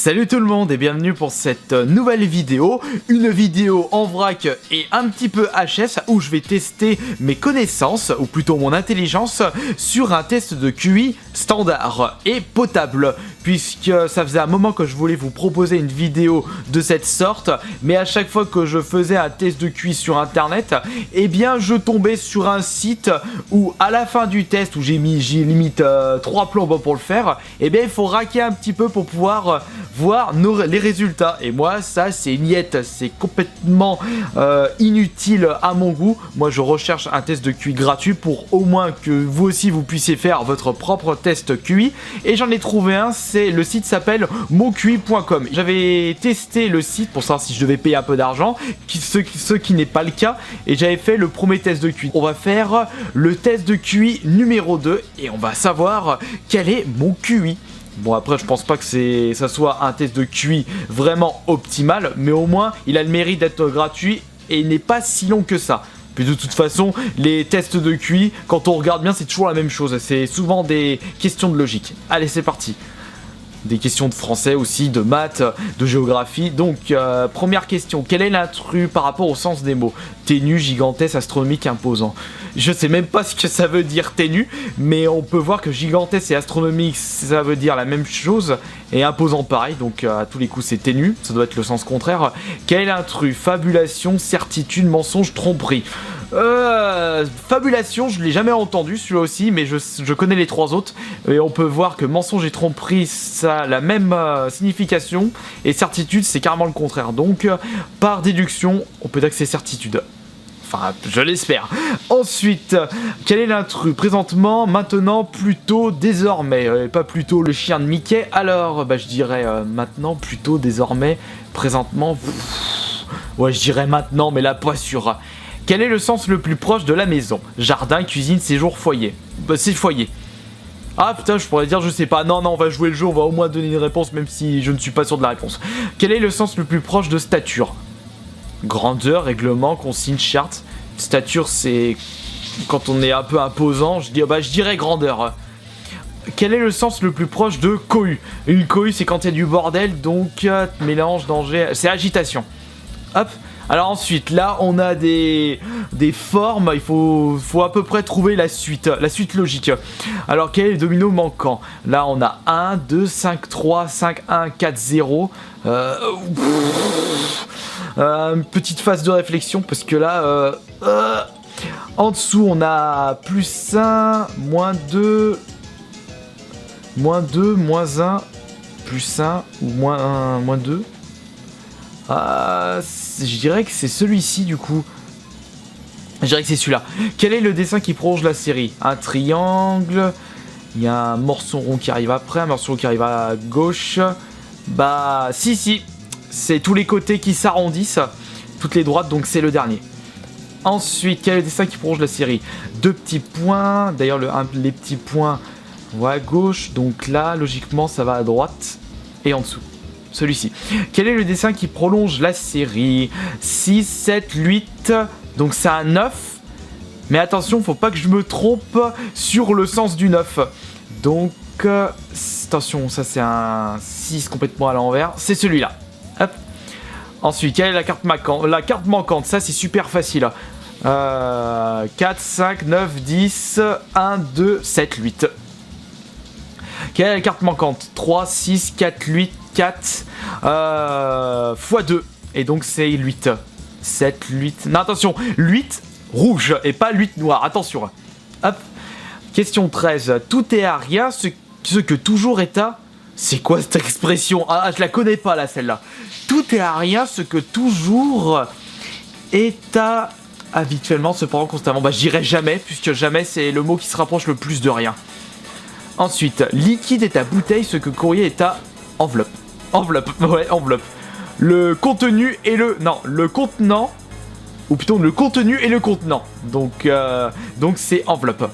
Salut tout le monde et bienvenue pour cette nouvelle vidéo, une vidéo en vrac et un petit peu HS où je vais tester mes connaissances, ou plutôt mon intelligence, sur un test de QI standard et potable, puisque ça faisait un moment que je voulais vous proposer une vidéo de cette sorte, mais à chaque fois que je faisais un test de QI sur internet, eh bien je tombais sur un site où à la fin du test, où j'ai limite 3 plombs pour le faire, eh bien il faut raquer un petit peu pour pouvoir voir les résultats. Et moi ça c'est niette, c'est complètement inutile à mon goût. Moi je recherche un test de QI gratuit pour au moins que vous aussi vous puissiez faire votre propre test QI, et j'en ai trouvé un. Le site s'appelle monqui.com. J'avais testé le site pour savoir si je devais payer un peu d'argent, ce qui n'est pas le cas, et j'avais fait le premier test de QI. On va faire le test de QI numéro 2 et on va savoir quel est mon QI. Bon, après je pense pas que ça soit un test de QI vraiment optimal, mais au moins il a le mérite d'être gratuit et il n'est pas si long que ça. Puis de toute façon, les tests de QI, quand on regarde bien, c'est toujours la même chose. C'est souvent des questions de logique. Allez, c'est parti. Des questions de français aussi, de maths, de géographie. Donc, première question. Quel est l'intrus par rapport au sens des mots? Ténu, gigantesque, astronomique, imposant. Je sais même pas ce que ça veut dire ténu, mais on peut voir que gigantesque et astronomique, ça veut dire la même chose, et imposant pareil, donc à tous les coups c'est ténu, ça doit être le sens contraire. Quel est l'intrus? Fabulation, certitude, mensonge, tromperie. Fabulation, je l'ai jamais entendu celui-là aussi, mais je connais les trois autres, et on peut voir que mensonge et tromperie ça a la même signification, et certitude c'est carrément le contraire, donc par déduction on peut dire que c'est certitude. Enfin, je l'espère. Ensuite, quel est l'intrus? Présentement, maintenant, plutôt, désormais. Pas plutôt le chien de Mickey. Alors, je dirais maintenant, plutôt, désormais, présentement. Ouais, je dirais maintenant, mais là, pas sûr. Quel est le sens le plus proche de la maison? Jardin, cuisine, séjour, foyer. C'est foyer. Ah putain, je pourrais dire, je sais pas. Non, on va jouer le jeu, on va au moins donner une réponse, même si je ne suis pas sûr de la réponse. Quel est le sens le plus proche de stature? Grandeur, règlement, consigne, charte. Stature, c'est quand on est un peu imposant. Je dirais grandeur. Quel est le sens le plus proche de cohue? Une cohue, c'est quand il y a du bordel, donc mélange, danger. C'est agitation. Hop. Alors ensuite, là, on a des formes. Il faut à peu près trouver la suite logique. Alors, quel est le domino manquant? Là, on a 1, 2, 5, 3, 5, 1, 4, 0. Une petite phase de réflexion parce que là en dessous on a plus 1, moins 2, moins 1, plus 1 ou moins 1, moins 2. Je dirais que c'est celui-ci du coup. Je dirais que c'est celui-là. Quel est le dessin qui prolonge la série? Un triangle. Il y a un morceau rond qui arrive après, un morceau rond qui arrive à gauche. Si. C'est tous les côtés qui s'arrondissent, toutes les droites, donc c'est le dernier. Ensuite, quel est le dessin qui prolonge la série? Deux petits points, d'ailleurs les petits points vont à gauche, donc là, logiquement, ça va à droite et en dessous. Celui-ci. Quel est le dessin qui prolonge la série? 6, 7, 8, donc c'est un 9. Mais attention, faut pas que je me trompe sur le sens du 9. Donc, attention, ça c'est un 6 complètement à l'envers, c'est celui-là. Hop. Ensuite, quelle est la carte manquante? La carte manquante, ça c'est super facile. 4, 5, 9, 10, 1, 2, 7, 8. Quelle est la carte manquante? 3, 6, 4, 8, 4 x 2. Et donc c'est 8. 7, 8. Non, attention, 8 rouge et pas 8 noir. Attention. Hop. Question 13. Tout est à rien, ce que toujours est à. C'est quoi cette expression? Ah, je la connais pas là, celle-là. Tout est à rien, ce que toujours est à habituellement, cependant, constamment. Je dirais jamais, puisque jamais c'est le mot qui se rapproche le plus de rien. Ensuite, liquide est à bouteille, ce que courrier est à enveloppe. Enveloppe, ouais, enveloppe. Le contenu et le contenant, ou plutôt le contenu et le contenant. Donc c'est enveloppe.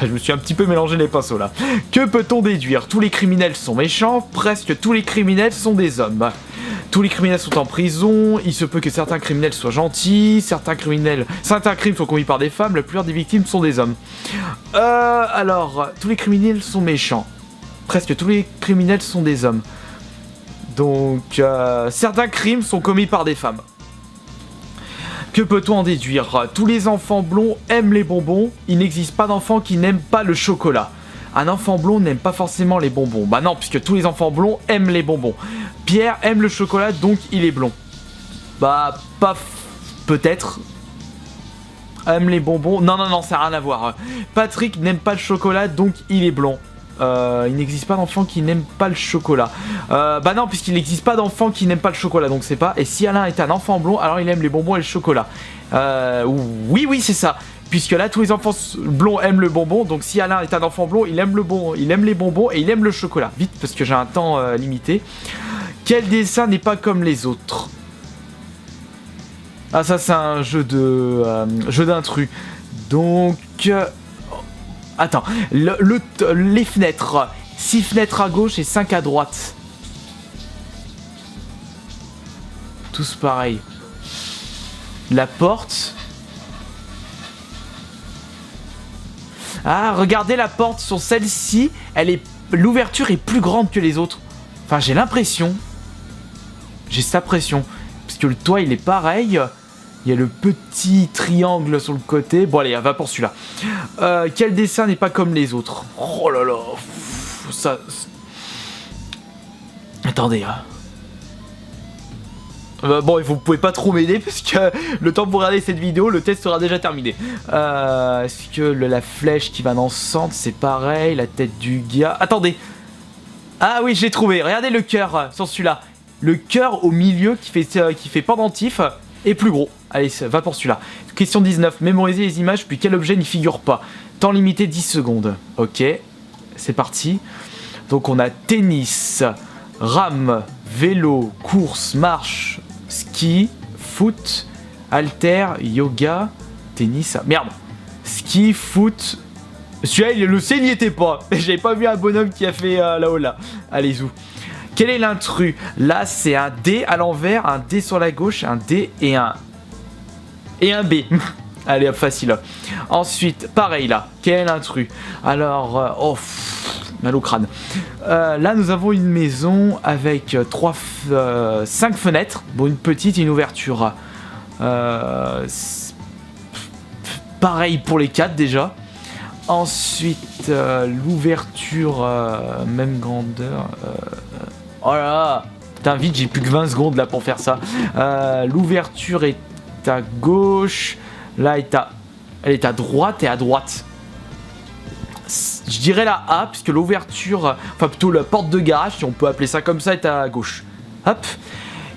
Je me suis un petit peu mélangé les pinceaux là. Que peut-on déduire? Tous les criminels sont méchants, presque tous les criminels sont des hommes. Tous les criminels sont en prison, il se peut que certains criminels soient gentils, certains crimes sont commis par des femmes, la plupart des victimes sont des hommes. Alors, tous les criminels sont méchants. Presque tous les criminels sont des hommes. Donc, certains crimes sont commis par des femmes. Que peut-on en déduire? Tous les enfants blonds aiment les bonbons. Il n'existe pas d'enfant qui n'aime pas le chocolat. Un enfant blond n'aime pas forcément les bonbons. Bah non, puisque tous les enfants blonds aiment les bonbons. Pierre aime le chocolat, donc il est blond. Bah, pas... peut-être. Aime les bonbons. Non, non, non, ça n'a rien à voir. Patrick n'aime pas le chocolat, donc il est blond. Il n'existe pas d'enfant qui n'aime pas le chocolat. Bah non, puisqu'il n'existe pas d'enfant qui n'aime pas le chocolat, donc c'est pas. Et si Alain est un enfant blond, alors il aime les bonbons et le chocolat. Oui, oui, c'est ça. Puisque là, tous les enfants blonds aiment le bonbon, donc si Alain est un enfant blond, il aime le bon, il aime les bonbons et il aime le chocolat. Vite, parce que j'ai un temps limité. Quel dessin n'est pas comme les autres? Ah, ça, c'est un jeu de jeu d'intrus. Donc, attends, les fenêtres. 6 fenêtres à gauche et 5 à droite. Tous pareils. La porte. Ah, regardez la porte sur celle-ci. L'ouverture est plus grande que les autres. Enfin, j'ai l'impression. J'ai cette impression. Parce que le toit, il est pareil. Il y a le petit triangle sur le côté. Bon, allez, va pour celui-là. Quel dessin n'est pas comme les autres? Oh là là. Ça... Attendez. Bon, vous pouvez pas trop m'aider parce que le temps pour regarder cette vidéo, le test sera déjà terminé. Est-ce que la flèche qui va dans le centre, c'est pareil? La tête du gars... Attendez. Ah oui, j'ai trouvé. Regardez le cœur sur celui-là. Le cœur au milieu qui fait pendentif est plus gros. Allez, va pour celui-là. Question 19. Mémoriser les images, puis quel objet n'y figure pas? Temps limité 10 secondes. Ok, c'est parti. Donc on a tennis, rame, vélo, course, marche, ski, foot, haltère, yoga, tennis... Merde. Ski, foot... Celui-là, le C n'y était pas. J'avais pas vu un bonhomme qui a fait là-haut là. Allez, zou. Quel est l'intrus? Là, c'est un D à l'envers, un D sur la gauche, un D et un B. Allez, hop, facile. Ensuite, pareil là. Quel est l'intrus? Alors, mal au crâne. Là, nous avons une maison avec 5 fenêtres. Bon, une petite et une ouverture. Pareil pour les 4 déjà. Ensuite, l'ouverture, même grandeur. Oh là là. Putain, vite, j'ai plus que 20 secondes là pour faire ça. L'ouverture est à gauche. Là, elle est à droite et à droite. Je dirais la A, puisque l'ouverture, enfin plutôt la porte de garage, si on peut appeler ça comme ça, est à gauche. Hop.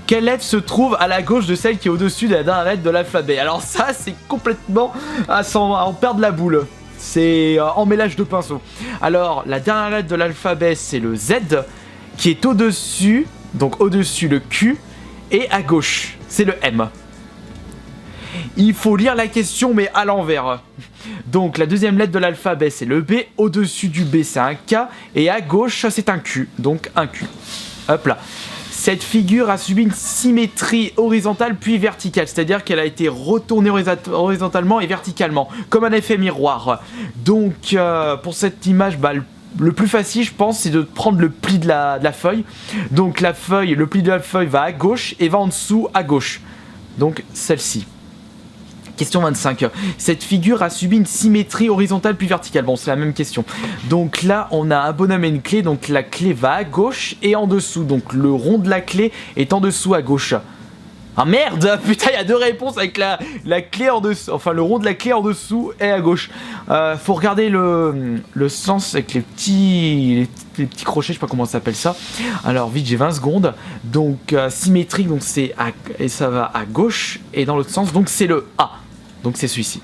Quelle lettre se trouve à la gauche de celle qui est au-dessus de la dernière lettre de l'alphabet? Alors ça, c'est complètement à en perdre la boule. C'est en mélange de pinceau. Alors, la dernière lettre de l'alphabet, c'est le Z, qui est au-dessus, donc au-dessus le Q, et à gauche, c'est le M. Il faut lire la question, mais à l'envers. Donc, la deuxième lettre de l'alphabet, c'est le B, au-dessus du B, c'est un K, et à gauche, c'est un Q, donc un Q. Hop là. Cette figure a subi une symétrie horizontale puis verticale, c'est-à-dire qu'elle a été retournée horizontalement et verticalement, comme un effet miroir. Donc, pour cette image, le plus facile, je pense, c'est de prendre le pli de la feuille. Donc, le pli de la feuille va à gauche et va en dessous à gauche. Donc, celle-ci. Question 25. Cette figure a subi une symétrie horizontale puis verticale. Bon, c'est la même question. Donc là, on a un bonhomme et une clé. Donc la clé va à gauche et en dessous. Donc le rond de la clé est en dessous à gauche. Ah merde! Putain, il y a deux réponses avec la clé en dessous. Enfin, le rond de la clé en dessous et à gauche. Faut regarder le sens avec les petits crochets, je sais pas comment ça s'appelle ça. Alors, vite, j'ai 20 secondes. Donc, symétrique, donc et ça va à gauche. Et dans l'autre sens, donc c'est le A. Donc c'est celui-ci.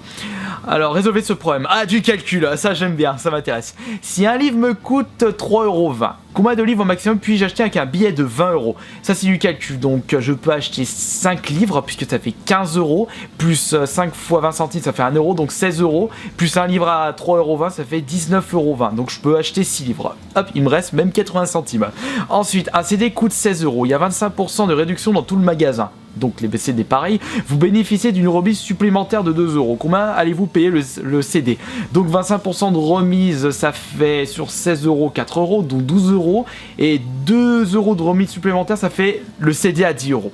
Alors, résolvez ce problème. Ah, du calcul, ça j'aime bien, ça m'intéresse. Si un livre me coûte 3,20 €, combien de livres au maximum puis-je acheter avec un billet de 20 €? Ça c'est du calcul, donc je peux acheter 5 livres, puisque ça fait 15 €, plus 5 fois 20 centimes, ça fait 1 €, donc 16 €, plus un livre à 3,20 €, ça fait 19,20 €. Donc je peux acheter 6 livres. Hop, il me reste même 80 centimes. Ensuite, un CD coûte 16 €, il y a 25% de réduction dans tout le magasin. donc les CD pareil, vous bénéficiez d'une remise supplémentaire de 2 euros. Combien allez-vous payer le CD? Donc 25% de remise, ça fait sur 16 euros 4 euros, donc 12 euros. Et 2 euros de remise supplémentaire, ça fait le CD à 10 euros.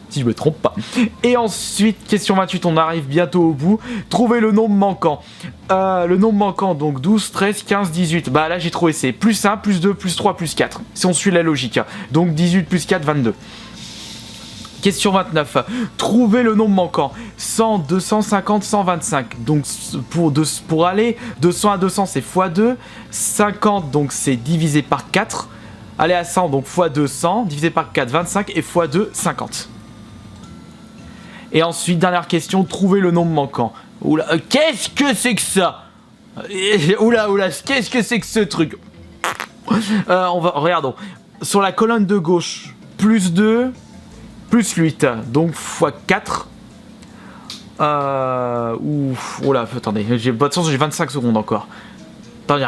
Si je me trompe pas. Et ensuite, question 28, on arrive bientôt au bout. Trouvez le nombre manquant. Le nombre manquant, donc 12, 13, 15, 18. Bah là, j'ai trouvé c'est plus 1, plus 2, plus 3, plus 4. Si on suit la logique. Donc 18 plus 4, 22. Question 29. Trouvez le nombre manquant. 100, 250, 125. Donc pour aller de 100 à 200, c'est x2. 50, donc c'est divisé par 4. Aller à 100, donc x 200. Divisé par 4, 25. Et x 2, 50. Et ensuite, dernière question, trouvez le nombre manquant. Oula, qu'est-ce que c'est que ça? Oula, qu'est-ce que c'est que ce truc? Regardons. Sur la colonne de gauche, plus 2, plus 8. Donc, x 4. Oula, attendez, j'ai pas de sens, j'ai 25 secondes encore. Attends, j'ai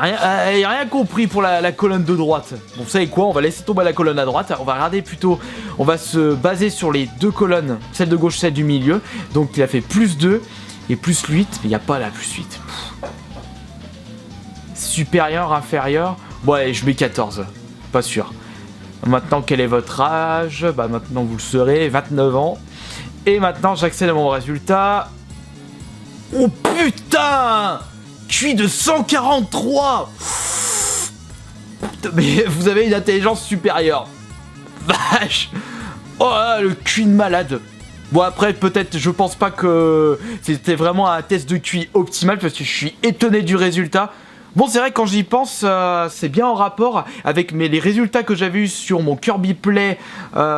rien compris pour la colonne de droite. Bon, vous savez quoi, on va laisser tomber la colonne à droite. On va regarder plutôt, on va se baser sur les deux colonnes, celle de gauche, celle du milieu. Donc il a fait plus 2 et plus 8, mais il n'y a pas la plus 8. Supérieur, inférieur. Bon, allez, je mets 14. Pas sûr. Maintenant, quel est votre âge? Bah, maintenant, vous le saurez, 29 ans. Et maintenant, j'accède à mon résultat. Oh putain! QI de 143. Mais vous avez une intelligence supérieure. Vache. Oh là, le QI de malade. Bon après peut-être je pense pas que c'était vraiment un test de QI optimal parce que je suis étonné du résultat. Bon c'est vrai quand j'y pense c'est bien en rapport avec les résultats que j'avais eu sur mon Kirby Play,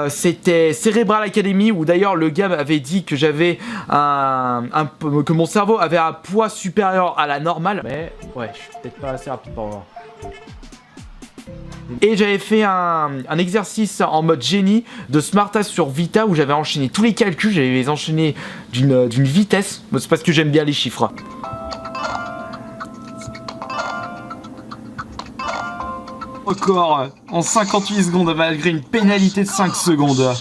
c'était Cerebral Academy où d'ailleurs le gars m'avait dit que j'avais que mon cerveau avait un poids supérieur à la normale. Mais ouais je suis peut-être pas assez rapide pour voir. Et j'avais fait un exercice en mode génie de Smartass sur Vita où j'avais enchaîné tous les calculs, j'avais les enchaîné d'une vitesse. C'est parce que j'aime bien les chiffres. Encore en 58 secondes malgré une pénalité de 5 secondes.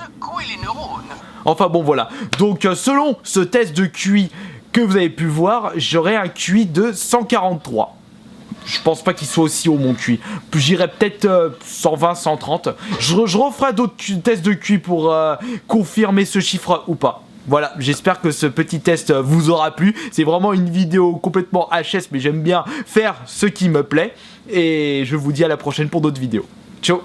Enfin bon voilà. Donc selon ce test de QI que vous avez pu voir, j'aurai un QI de 143. Je pense pas qu'il soit aussi haut mon QI. J'irai peut-être 120, 130. Je referai d'autres tests de QI pour confirmer ce chiffre ou pas. Voilà, j'espère que ce petit test vous aura plu. C'est vraiment une vidéo complètement HS, mais j'aime bien faire ce qui me plaît. Et je vous dis à la prochaine pour d'autres vidéos. Ciao!